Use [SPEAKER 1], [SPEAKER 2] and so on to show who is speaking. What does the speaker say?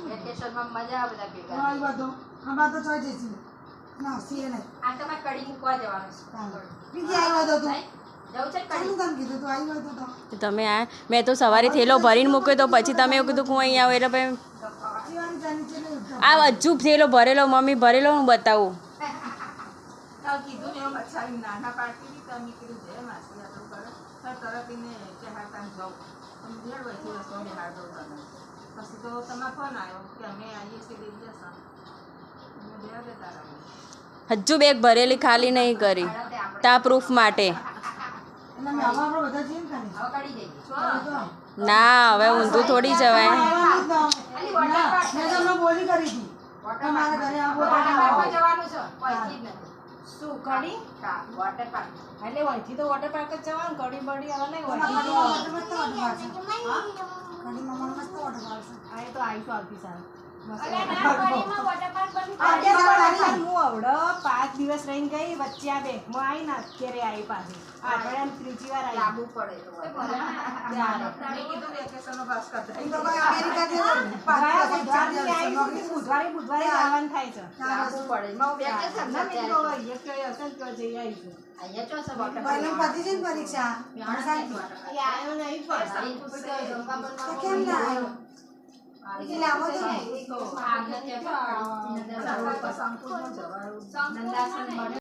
[SPEAKER 1] વેકેશનમાં મજા આવે બધા ભેગા
[SPEAKER 2] હા એ બધો આમાં તો ચોઈ જઈશું ના સીએ નહીં
[SPEAKER 1] આ તમારે કડી મૂકવા જવાનું છે
[SPEAKER 2] બીજી આવ્યો તો તું
[SPEAKER 1] જવું છે કડી
[SPEAKER 2] ચાલુ કામ કીધું તું આવ્યો તો
[SPEAKER 3] તમે આ મેં તો સવારે થેલો ભરીને મૂક્યો તો પછી તમે એવું કીધું કે હું અહીં આવું એટલે પછી
[SPEAKER 2] જીવાની જાની છે ને
[SPEAKER 3] આ અજૂબ થેલો ભરેલો મમ્મી ભરેલો હું બતાવું
[SPEAKER 1] કીધું ને એમ અચ્છા નાના પાડતી હતી તમે કીધું છે માસી આટલું કરે તરત એને ચહાડતા જાઉં તમે ઘેર બેઠી રસો બિહાર દો તમે પછી તો તમારો ફોન આવ્યો કે અમે આવીએ છીએ લઈ જશો અમે ઘેર દેતા રહ્યા
[SPEAKER 3] હજુ બેગ ભરેલી ખાલી નહીં કરી તા પ્રૂફ માટે
[SPEAKER 2] એટલે મેં આવા આપણે બધા જઈએ ને
[SPEAKER 1] હવે કાઢી જઈએ
[SPEAKER 3] ના હવે ઊંધું થોડી જવાય
[SPEAKER 2] મેં તમને બોલી કરી હતી તમારા ઘરે આવો
[SPEAKER 1] વોટર જવાનું છે પૈસી જ નથી
[SPEAKER 4] શું કડી
[SPEAKER 1] હા વોટર પાર્ક
[SPEAKER 4] એટલે વહીથી તો વોટર પાર્ક જ જવાનું કડી બડી હવે નહીં
[SPEAKER 2] કડીમાં મસ્ત ઓટો મારશે
[SPEAKER 4] આ તો આવીશું આવતી સાલ
[SPEAKER 2] બસ
[SPEAKER 4] હું આવડો 5 દિવસ રહીને ગઈ વચ્ચે આ બેગમાં આવી ને અત્યારે આવી પાછી અઠવાડિયામાં ત્રીજી વાર આવી
[SPEAKER 1] લાગુ પડે તો મેં કીધું વેકેશનનો પાસ કરતા
[SPEAKER 2] એ તો ભાઈ અમેરિકાથી
[SPEAKER 4] બુધવારે જવાનું થાય છે
[SPEAKER 1] લાગુ પડે માં વેકેશન
[SPEAKER 4] ના
[SPEAKER 1] છે
[SPEAKER 4] મેં તો અહીંયા કઈ હશે ને તો જઈ આવીશું
[SPEAKER 1] અહીંયા ચો છે વોટર
[SPEAKER 2] પહેલા પતી છે ને પરીક્ષા
[SPEAKER 4] એ આવ્યો નહીં પણ
[SPEAKER 2] તો કેમ ના આવ્યો એટલે લાવો તો
[SPEAKER 1] આગળ ત્યાં